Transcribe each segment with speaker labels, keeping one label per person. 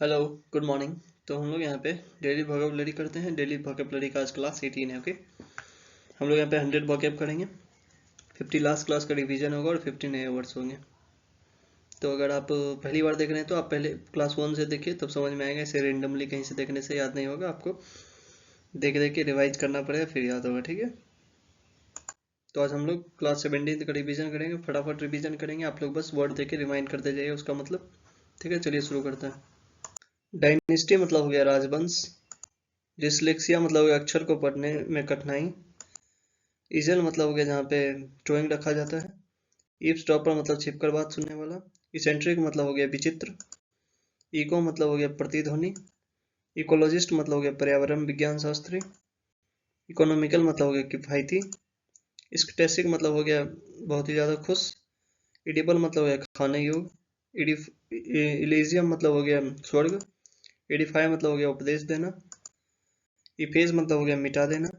Speaker 1: Hello, good morning. तो हम लोग यहाँ पे डेली वोकैबुलरी करते हैं। डेली वोकैबुलरी का आज क्लास 18 है। ओके, हम लोग यहाँ पे 100 वोकैब करेंगे। 50 लास्ट क्लास का रिवीजन होगा और 50 नए वर्ड्स होंगे। तो अगर आप पहली बार देख रहे हैं तो आप पहले क्लास 1 से देखिए, तब समझ में आएगा। इसे रेंडमली कहीं से देखने से याद नहीं होगा, आपको देख देख के रिवाइज करना पड़ेगा, फिर याद होगा। ठीक है, तो आज हम लोग क्लास 17 का रिवीजन करेंगे। फटाफट रिवीजन करेंगे, आप लोग बस वर्ड देख के रिमाइंड करते जाइए उसका मतलब। ठीक है, चलिए शुरू करते हैं। डायनेस्टी मतलब हो गया राजवंश। डिसलेक्सिया मतलब हो गया अक्षर को पढ़ने में कठिनाई। इजल मतलब हो गया जहाँ पे ड्राइंग रखा जाता है। ईव्सड्रॉपर मतलब छिपकर बात सुनने वाला। इसेंट्रिक मतलब हो गया विचित्र। इको मतलब हो गया प्रतिध्वनि। इकोलॉजिस्ट मतलब हो गया पर्यावरण विज्ञान शास्त्री। इकोनॉमिकल मतलब हो गया किफायती। स्कैटिस्टिक मतलब हो गया बहुत ही ज़्यादा खुश। इडिबल मतलब हो गया खाने योग्य। इलीजियम मतलब हो गया स्वर्ग। एडिफाई मतलब हो गया उपदेश देना। इफेज मतलब हो गया मिटा देना।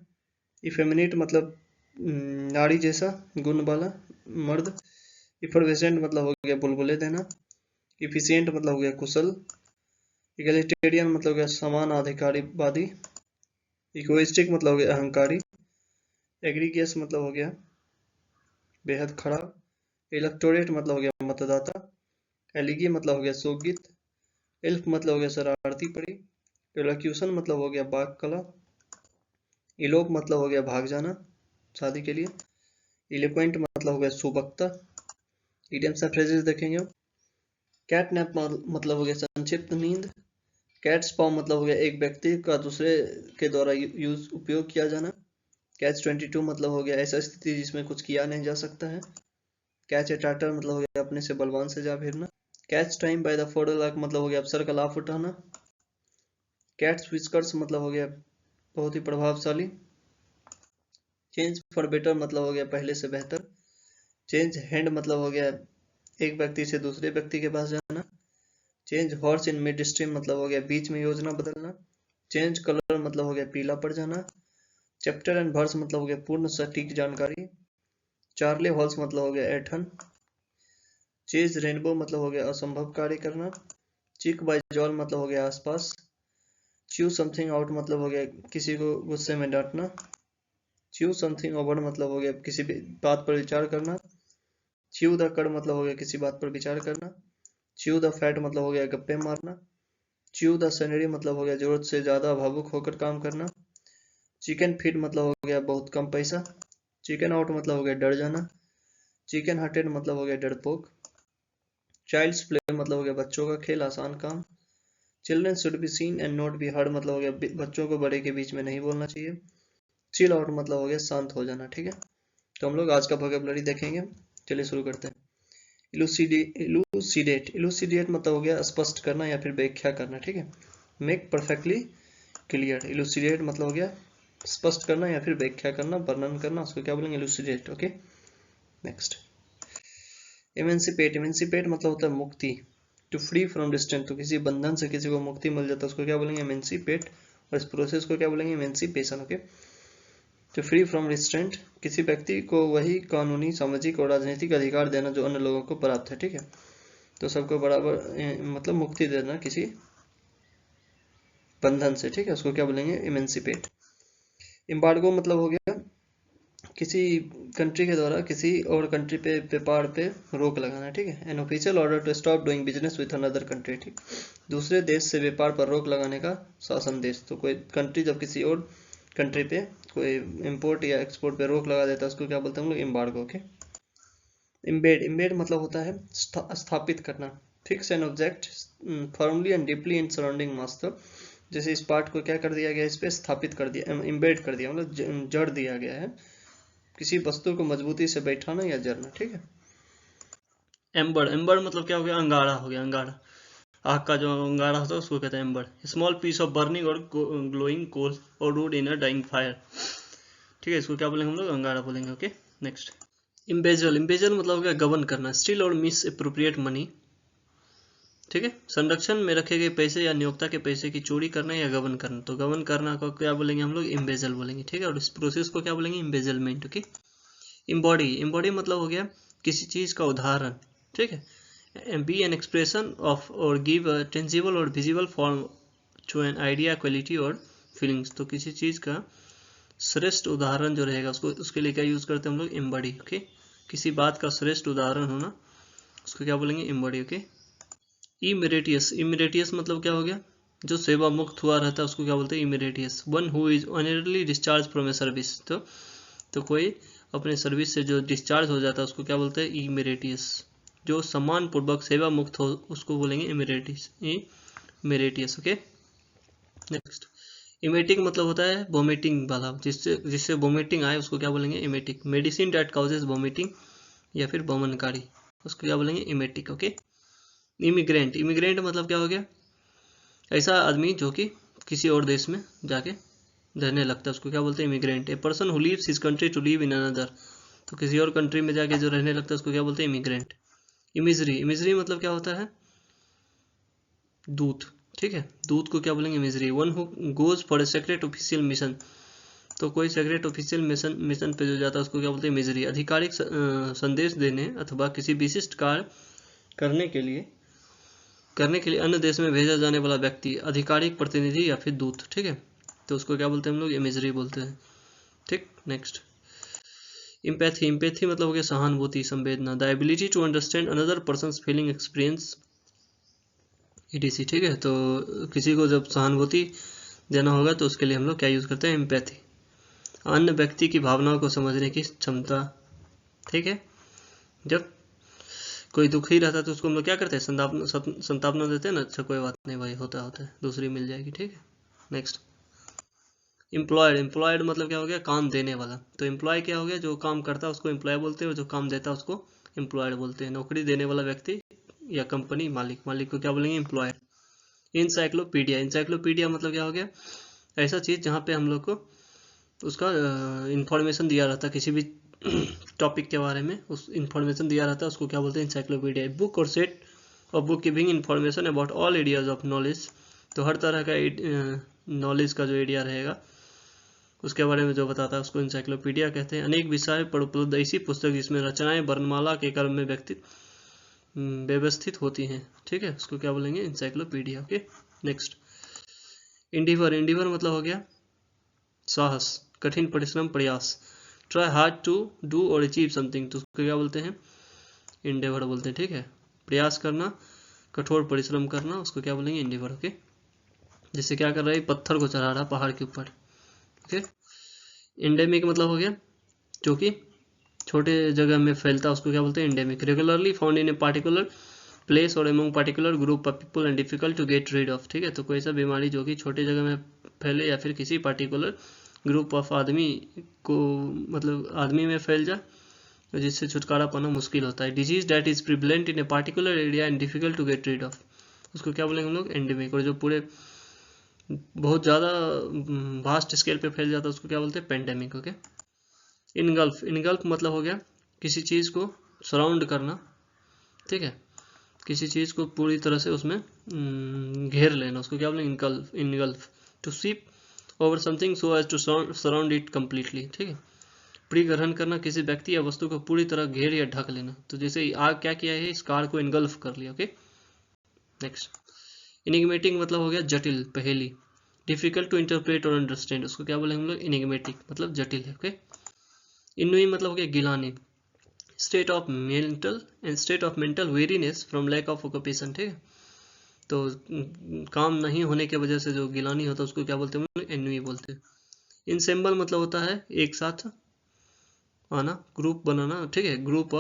Speaker 1: इफेमिनेट मतलब नाड़ी जैसा गुण वाला मर्द। इफर्वेसेंट मतलब हो गया बुलबुले देना। इफिशियंट मतलब हो गया कुशल। इगलिटेरियन मतलब हो गया समान अधिकारीवादी। इगोइस्टिक मतलब हो गया अहंकारी। एग्रीगियस मतलब हो गया बेहद खराब। इलेक्टोरेट मतलब हो गया मतदाता। एलिगी मतलब हो गया शोकगीत। एल्फ मतलब हो गया शरारती परी। इलोक्यूशन मतलब हो गया वाक कला। इलोप मतलब हो गया भाग जाना शादी के लिए। इलोक्वेंट मतलब हो गया सुबक्ता। इडियम्स एंड फ्रेजेस देखेंगे। कैट नैप मतलब हो गया संक्षिप्त नींद। कैट स्पॉ मतलब हो गया एक व्यक्ति का दूसरे के द्वारा उपयोग किया जाना। कैच 22 मतलब हो गया ऐसा स्थिति जिसमें कुछ किया नहीं जा सकता है। कैच ए टाटर मतलब हो गया अपने से बलवान से जा भिड़ना। कैच टाइम बाय द फोडोलॉक मतलब हो गया अफसर का लाभ उठाना। कैट्स व्हिस्कर्स मतलब हो गया बहुत ही प्रभावशाली। चेंज फॉर बेटर मतलब हो गया पहले से बेहतर। चेंज हैंड मतलब हो गया एक व्यक्ति से दूसरे व्यक्ति के पास जाना। Change horse in mid stream मतलब हो गया बीच में योजना बदलना। चेंज कलर मतलब हो गया पीला पड़ जाना। चैप्टर एंड वर्स मतलब हो गया पूर्ण सटीक जानकारी। चार्ले हॉल्स मतलब हो गया ऐठन। चेज रेनबो मतलब हो गया असंभव कार्य करना। चिक बाय जॉल मतलब हो गया आसपास। च्यू समथिंग आउट मतलब हो गया किसी को गुस्से में डांटना। च्यू समथिंग ओवर मतलब हो गया किसी बात पर विचार करना। च्यू द कड़ मतलब हो गया किसी बात पर विचार करना। च्यू द फैट मतलब हो गया गप्पे मारना। च्यू द सैलरी मतलब हो गया जरूरत से ज्यादा भावुक होकर काम करना। चिकन फीड मतलब हो गया बहुत कम पैसा। चिकन आउट मतलब हो गया डर जाना। चिकन हार्टेड मतलब हो गया डरपोक। चाइल्ड्स प्ले मतलब हो गया बच्चों का खेल आसान काम। Children should be seen and not be heard मतलब हो गया बच्चों को बड़े के बीच में नहीं बोलना चाहिए। चिल आउट मतलब हो गया शांत हो जाना। ठीक है, तो हम लोग आज का वोकैबुलरी देखेंगे। चलिए शुरू करते हैं। इलूसिडेट मतलब हो गया स्पष्ट करना या फिर व्याख्या करना। ठीक है, मेक परफेक्टली क्लियर। इलूसिडेट मतलब हो गया स्पष्ट करना या फिर व्याख्या करना, वर्णन करना, उसको क्या बोलेंगे इलूसिडेट। Okay, next. इमेंसिपेट मतलब होता है मुक्ति। टू फ्री फ्रॉम रिस्ट्रेंट, तो किसी बंधन से किसी को मुक्ति मिल जाता है उसको क्या बोलेंगे इमेंसिपेट, और इस प्रोसेस को क्या बोलेंगे emancipation. Okay, to free from restraint, किसी व्यक्ति को वही कानूनी सामाजिक और राजनीतिक अधिकार देना जो अन्य लोगों को प्राप्त है। ठीक है, तो सबको बराबर मतलब मुक्ति देना किसी बंधन से। ठीक है, उसको क्या बोलेंगे इमेंसिपेट। एम्बार्गो मतलब हो गया किसी कंट्री के द्वारा किसी और कंट्री पे व्यापार पे रोक लगाना। ठीक है, an official order to stop doing business with another country. ठीक, दूसरे देश से व्यापार पर रोक लगाने का शासन देश। तो कोई कंट्री जब किसी और कंट्री पे कोई इंपोर्ट या एक्सपोर्ट पे रोक लगा देता है उसको क्या बोलते हैं हम लोग एम्बार्गो। ओके, इम्बेड मतलब होता है स्थापित करना। Fix an object firmly and deeply in surrounding mass, तो जैसे इस पार्ट को क्या कर दिया गया, इस पे स्थापित कर दिया, इम्बेड कर दिया, मतलब जड़ दिया गया है। किसी वस्तु को मजबूती से बैठाना या जड़ना। ठीक है, एम्बर मतलब क्या हो गया अंगारा हो गया। अंगारा आग का जो अंगारा होता है उसको कहते हैं ember. Small piece of burning or glowing coal or wood in a dying fire. ठीक है, इसको क्या बोलेंगे हम लोग अंगारा बोलेंगे। Okay, next. इम्बेजल मतलब हो गया गबन करना, स्टील और मिस अप्रोप्रिएट मनी। ठीक है, संरक्षण में रखे गए पैसे या नियोक्ता के पैसे की चोरी करना या गबन करना, तो गबन करना को क्या बोलेंगे हम लोग इम्बेजल बोलेंगे। ठीक है, और इस प्रोसेस को क्या बोलेंगे इम्बेजलमेंट। ओके, इम्बॉडी मतलब हो गया किसी चीज का उदाहरण। ठीक है, be an expression of or give a tangible or visible form to an idea, quality or feelings. तो किसी चीज़ का श्रेष्ठ उदाहरण जो रहेगा उसको, उसके लिए क्या यूज़ करते हैं हम लोग? एम्बडी। ओके, किसी बात का श्रेष्ठ उदाहरण होना, उसको क्या बोलेंगे? एम्बडी। ओके, इमेरिटियस। इमेरिटियस मतलब क्या हो गया? जो सेवा मुक्त हुआ रहता है उसको क्या बोलते हैं? Emeritus. One who is honourably discharge from a service. तो कोई अपने सर्विस से जो डिस्चार्ज हो जाता है उसको क्या बोलते हैं? इमेरिटियस। जो सम्मान पूर्वक सेवा मुक्त हो उसको बोलेंगे emeritus. Emeritus. Okay, next. Emetic मतलब होता है वोमिटिंग वाला, जिससे वोमिटिंग आए उसको क्या बोलेंगे? Emetic. Medicine that causes vomiting या फिर वमनकारी, उसको क्या बोलेंगे? इमेटिक। Okay, immigrant. इमिग्रेंट मतलब क्या हो गया? ऐसा आदमी जो कि किसी और देश में जाके रहने लगता है उसको क्या बोलते हैं? Immigrant. A person who leaves his country to live in another. तो किसी और कंट्री में जाके जो रहने लगता है उसको क्या बोलते हैं? इमिग्रेंट। इमिजरी। इमिजरी मतलब क्या होता है? दूत। ठीक है, दूत को क्या बोलेंगे? Emissary. One who goes for a secret official mission. तो कोई सेक्रेट ऑफिशियल मिशन पे जो जाता है उसको क्या बोलते हैं? इमिजरी। आधिकारिक संदेश देने अथवा किसी विशिष्ट कार्य करने के लिए अन्य देश में भेजा जाने वाला व्यक्ति, आधिकारिक प्रतिनिधि या फिर दूत। ठीक है, तो उसको क्या बोलते हैं हम लोग? इमेजरी बोलते हैं। ठीक, नेक्स्ट। इम्पैथी। इम्पैथी मतलब हो गया सहानुभूति, संवेदना। The ability to understand another person's feeling, experience, ETC. ठीक है, तो किसी को जब सहानुभूति देना होगा तो उसके लिए हम लोग क्या यूज करते हैं? इम्पैथी। अन्य व्यक्ति की भावनाओं को समझने की क्षमता। ठीक है, जब कोई दुखी रहता है तो उसको हम लोग क्या करते हैं? संतापना देते हैं ना। अच्छा कोई बात नहीं भाई, होता है, दूसरी मिल जाएगी। ठीक है, नेक्स्ट। एम्प्लॉयड। एम्प्लॉयड मतलब क्या हो गया? काम देने वाला। तो एम्प्लॉय क्या हो गया? जो काम करता है उसको एम्प्लॉय बोलते हैं, और जो काम देता है उसको एम्प्लॉयड बोलते हैं। नौकरी देने वाला व्यक्ति या कंपनी मालिक। मालिक को क्या बोलेंगे? एम्प्लॉयड। इंसाइक्लोपीडिया। इंसाइक्लोपीडिया मतलब क्या हो गया? ऐसा चीज जहाँ पे हम लोग को उसका इंफॉर्मेशन दिया रहता है, किसी भी टॉपिक के बारे में उस इंफॉर्मेशन दिया रहता है, उसको क्या बोलते हैं? इंसाइक्लोपीडिया। बुक और set of book giving information about all areas of knowledge. तो हर तरह का नॉलेज का जो एरिया रहेगा उसके बारे में जो बताता है उसको इंसाइक्लोपीडिया कहते हैं। अनेक विषय पर उपलब्ध ऐसी पुस्तक जिसमें रचनाएं वर्णमाला के क्रम में व्यवस्थित होती हैं। ठीक है, उसको क्या बोलेंगे? Encyclopedia. Okay, next. Endeavour. Endeavour मतलब हो गया साहस, कठिन परिश्रम, प्रयास। ट्राई हार्ड टू डू और अचीव समथिंग, तो उसको क्या बोलते हैं? इंडेवर बोलते हैं। ठीक है, प्रयास करना, कठोर परिश्रम करना, उसको क्या बोलेंगे? इंडेवर। ओके, जैसे क्या कर रहा है? पत्थर को चढ़ा रहा पहाड़ के ऊपर। ओके, एंडेमिक मतलब हो गया जो कि छोटे जगह में फैलता है, उसको क्या बोलते हैं? Endemic. Regularly found in a particular place और among particular group of people and difficult to get rid of. ठीक है, तो कोई ऐसा बीमारी जो कि छोटे जगह में फैले या फिर किसी पार्टिकुलर ग्रुप ऑफ आदमी को, मतलब आदमी में फैल जाए, जिससे छुटकारा पाना मुश्किल होता है। Disease that is prevalent in a particular area and difficult to get rid of, उसको क्या बोलेंगे हम लोग? एंडेमिक। और जो पूरे बहुत ज़्यादा वास्ट स्केल पे फैल जाता है उसको क्या बोलते हैं? पेंडेमिक। Okay, engulf. इनगल्फ मतलब हो गया किसी चीज़ को सराउंड करना। ठीक है, किसी चीज़ को पूरी तरह से उसमें घेर लेना, उसको क्या बोलेंगे? Engulf. Engulf. To sweep over something so as to surround it completely. ठीक है, परिग्रहण करना, किसी व्यक्ति या वस्तु को पूरी तरह घेर या ढक लेना। तो जैसे आग क्या किया है? इस कार को इनगल्फ कर लिया। Okay, next. इनिग्मेटिक मतलब हो गया जटिल, पहेली। डिफिकल्ट टू इंटरप्रेट और अंडरस्टैंड, उसको क्या बोलेंगे हम लोग? इनिग्मेटिक, मतलब जटिल है। ओके, इनुई मतलब हो गया गिलानी। State of mental weariness from lack of occupation. ठीक है, तो काम नहीं होने की वजह से जो गिलानी होता है उसको क्या बोलते हैं हम लोग? एनुई बोलते हैं। इंसेम्बल मतलब होता है एक साथ आना, ग्रुप बनाना। ठीक है, ग्रुप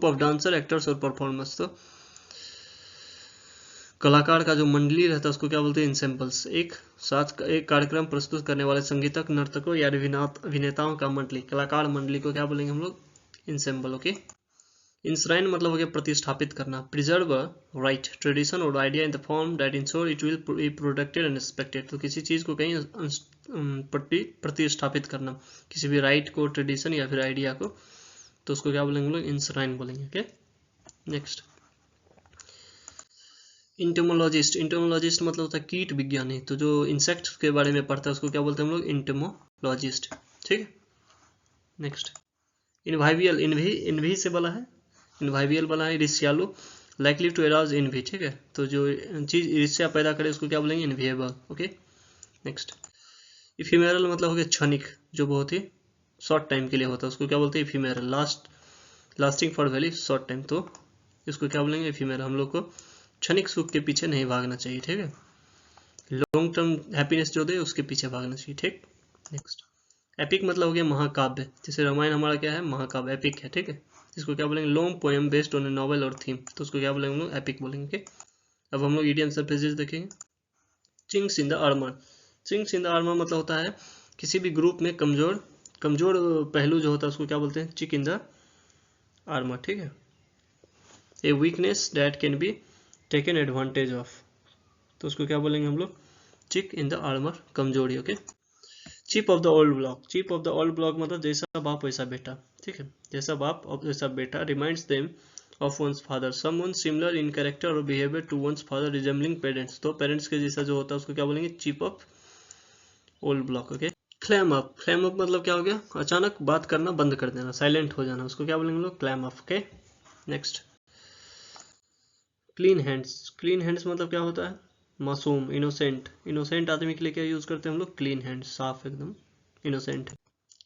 Speaker 1: ऑफ डांसर, एक्टर्स और परफॉर्मर्स। तो कलाकार का जो मंडली रहता है उसको क्या बोलते हैं? इंसेम्बल्स। एक साथ एक कार्यक्रम प्रस्तुत करने वाले संगीतक, नर्तकों या अभिनेताओं का मंडली, कलाकार मंडली को क्या बोलेंगे हम लोग? इंसेम्बल। ओके, इंश्राइन मतलब हो गया प्रतिष्ठापित करना। प्रिजर्व राइट, ट्रेडिशन और idea in the form that ensure it will be protected and respected. तो किसी चीज को कहीं प्रतिष्ठापित करना, किसी भी राइट को, ट्रेडिशन या फिर आइडिया को, तो उसको क्या बोलेंगे हम लोग? इंश्राइन बोलेंगे। Okay, next. इंटोमोलॉजिस्ट। इंटोमोलॉजिस्ट मतलब होता है कीट विज्ञानी। तो जो इंसेक्ट्स के बारे में पढ़ता है उसको क्या बोलते हैं हम लोग? इंटोमोलॉजिस्ट। ठीक है, नेक्स्ट। इनवाइवियल। इन्वी से बोला है, इनवाइबियल वाला है, it is shallow, likely to arouse envy, ठीक है। तो जो चीज ईर्ष्या पैदा करे उसको क्या बोलेंगे, इनविएबल, ओके। नेक्स्ट, इफिमेरल मतलब हो गया क्षणिक, जो बहुत ही शॉर्ट टाइम के लिए होता है, उसको क्या बोलते हैं, ephemeral, lasting for very short time, तो इसको क्या बोलेंगे, इफिमेरल। हम लोग को क्षणिक सुख के पीछे नहीं भागना चाहिए, ठीक है। लॉन्ग टर्म हैप्पीनेस जो दे उसके पीछे भागना चाहिए, ठीक। नेक्स्ट, एपिक मतलब हो गया महाकाव्य, जैसे रामायण हमारा क्या है, महाकाव्य, एपिक है, ठीक है। इसको क्या बोलेंगे, long poem based on A novel और थीम, तो उसको क्या बोलेंगे हम लोग, एपिक बोलेंगे, ओके। अब हम लोग इडियम्स और फ्रेजेस देखेंगे। Ching's in the armour, Ching's in the armour मतलब होता है किसी भी ग्रुप में कमजोर पहलू जो होता है उसको क्या बोलते हैं, चिक इन द आर्मर, ठीक है। A weakness that can be taken advantage of, तो उसको क्या बोलेंगे हम लोग, चिक इन द आर्मर, कमजोरी, okay. Chip off the old block, chip off the old block मतलब जैसा बाप वैसा बेटा, ठीक है, जैसा बाप और वैसा बेटा। Reminds them of one's father, someone similar in character और behaviour to one's father resembling parents, तो पेरेंट्स के जैसा जो होता है उसको क्या बोलेंगे, chip off old block, okay. Clam up, clam up मतलब क्या हो गया, अचानक बात करना बंद कर देना, साइलेंट हो जाना, उसको क्या बोलेंगे लोग, clam up, okay. Next, clean hands, clean hands मतलब क्या होता है, मासूम, इनोसेंट, इनोसेंट आदमी के लिए क्या यूज करते हैं हम लोग, क्लीन हैंड्स, साफ एकदम, इनोसेंट है।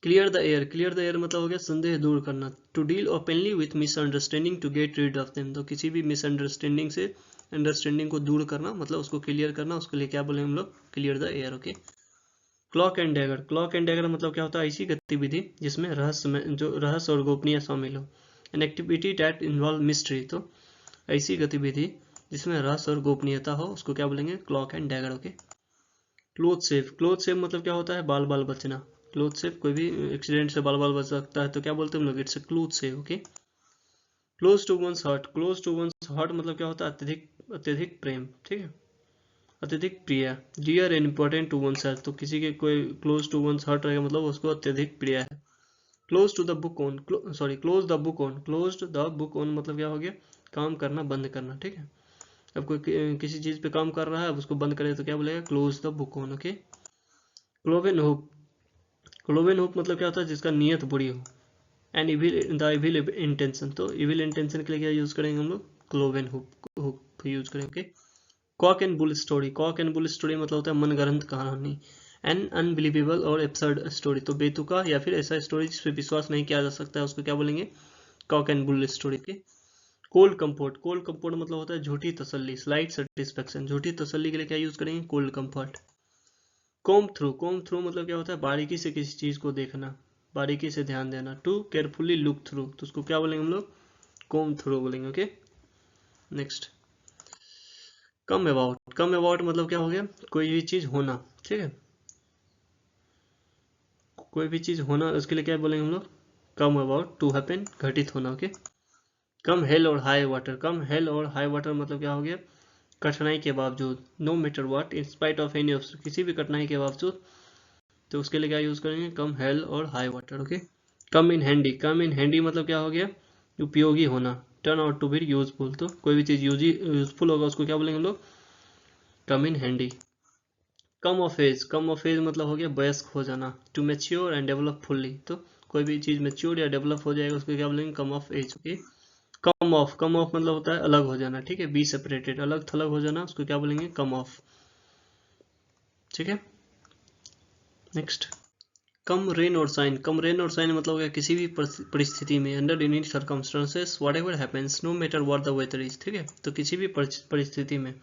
Speaker 1: Clear the air, clear the air मतलब हो गया संदेह दूर करना। To deal openly with misunderstanding to get rid of them, तो किसी भी मिसअंडरस्टैंडिंग से अंडरस्टैंडिंग को दूर करना, मतलब उसको क्लियर करना, उसके लिए क्या बोले हम लोग, clear the air, okay. Clock and dagger, clock and dagger मतलब क्या होता है, ऐसी गतिविधि जिसमें रहस्य और गोपनीय शामिल हो। An activity that involve mystery, तो ऐसी गतिविधि जिसमें रहस्य और गोपनीयता हो उसको क्या बोलेंगे, clock and dagger, okay. Cloth save, cloth save मतलब क्या होता है, बाल बाल बचना, क्लोथ सेव कोई भी एक्सीडेंट से बाल बाल बच सकता है, तो क्या बोलते हैं हम लोग, it's a close shave, okay. Close to one's heart, close to one's heart मतलब क्या होता है, अत्यधिक प्रेम, ठीक है, अत्यधिक प्रिय। Dear and important to oneself, तो किसी के कोई क्लोज टू वन हार्ट रहेगा मतलब उसको अत्यधिक प्रिय है। Close to the book on, sorry close the book on, close the book on मतलब क्या हो गया, काम करना बंद करना, ठीक है। अब कोई किसी चीज पे काम कर रहा है, अब उसको बंद करे तो क्या बोलेगा, close the book on, okay. Cloven hoof, cloven hoof मतलब क्या होता है, जिसका नियत बुरी हो। And evil, the evil intention, तो इविल इंटेंशन के लिए क्या यूज करेंगे हम लोग, क्लोवेन होप यूज करेंगे, okay. Cock and bull story, cock and bull story मतलब होता है मनगढ़ंत कहानी। एन अनबिलीवेबल और एब्सर्ड स्टोरी, तो बेतुका या फिर ऐसा स्टोरी जिस पे विश्वास नहीं किया जा सकता है उसको क्या बोलेंगे, कॉक एंड बुल स्टोरी के। कोल्ड कंफर्ट, कोल्ड कंफर्ट मतलब होता है झूठी तसल्ली, स्लाइट सेटिस्फेक्शन, झूठी तसल्ली के लिए क्या यूज करेंगे, cold comfort. Com through, com through मतलब क्या होता है, बारीकी से किसी चीज को देखना, बारीकी से ध्यान देना। टू केयरफुली लुक थ्रू, तो उसको क्या बोलेंगे हम लोग, कॉम थ्रू बोलेंगे, okay. Next, come about, come about मतलब क्या हो गया, कोई भी चीज होना, ठीक है, कोई भी चीज होना, उसके लिए क्या बोलेंगे हम लोग, कम अबाउट, टू हैपन, घटित होना, okay. Come hell or high water, come hell or high water मतलब क्या हो गया, कठिनाई के बावजूद, no matter what, in spite of any obstacle, किसी भी कठिनाई के बावजूद, तो उसके लिए क्या यूज करेंगे, come hell or high water, okay. Come in handy, come in handy मतलब क्या हो गया, उपयोगी होना। Turn out to be useful, तो कोई भी चीज यूजफुल होगा उसको क्या बोलेंगे हम लोग, come in handy. Come of age, come of age मतलब हो गया वयस्क हो जाना। To mature and develop fully, तो कोई भी चीज मेच्योर या डेवलप हो जाएगा उसको क्या बोलेंगे, come of age, okay. Come off, come off मतलब होता है अलग हो जाना, ठीक है, बी सेपरेटेड, अलग थलग हो जाना, उसको क्या बोलेंगे, कम ऑफ, ठीक है। Next, come rain or shine, come rain or shine मतलब हो गया किसी भी परिस्थिति में, under any circumstances whatever happens no matter what the weather is, ठीक है, तो किसी भी परिस्थिति में,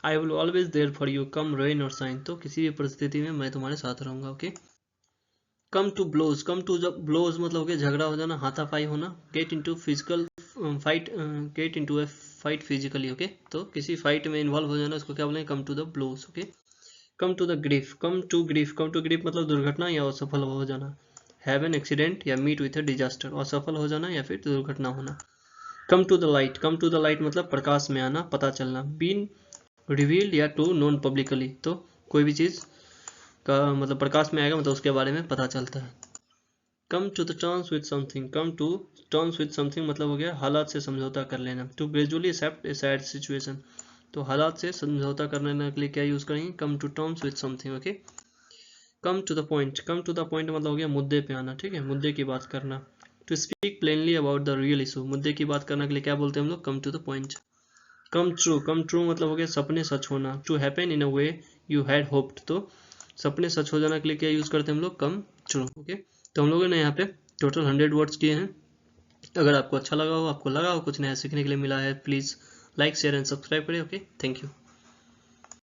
Speaker 1: I will always there for you, come rain or shine, तो किसी भी परिस्थिति में मैं तुम्हारे साथ रहूंगा, okay. Come to blows, come to blows मतलब हो गया झगड़ा हो जाना, हाथापाई होना। Get into physical fight, get into a fight physically, okay, तो किसी फाइट में इन्वॉल्व हो जाना उसको क्या बोलेंगे, come to the blows, okay. Come to the grief, come to grief, come to grief मतलब दुर्घटना या असफल हो जाना। हैव एन एक्सीडेंट या मीट विथ अ डिजास्टर, असफल हो जाना या फिर दुर्घटना होना। Come to the light, come to the light मतलब प्रकाश में आना, पता चलना। बीन रिवील्ड या टू नोन पब्लिकली, तो कोई भी चीज का मतलब प्रकाश में आएगा मतलब उसके बारे में पता चलता है। Come to the terms with something, come to terms with something मतलब हो गया हालात से समझौता कर लेना। To gradually accept a sad situation, तो हालात से समझौता करने के लिए क्या यूज करेंगे, come to terms with something, okay. Come to the point, come to the point मतलब हो गया मुद्दे पे आना, ठीक है, मुद्दे की बात करना। To speak plainly about the real issue, मुद्दे की बात करने के लिए क्या बोलते हैं हम लोग? Come to the point. Come true मतलब हो गया सपने सच होना। To happen in a way you had hoped, तो सपने सच हो जाने के लिए क्या यूज करते हैं हम लोग? Come true. ओके, तो हम लोगों ने यहाँ पे टोटल 100 वर्ड्स किए हैं। अगर आपको अच्छा लगा हो, आपको लगा हो कुछ नया सीखने के लिए मिला है, please like share and subscribe करें। Okay, thank you.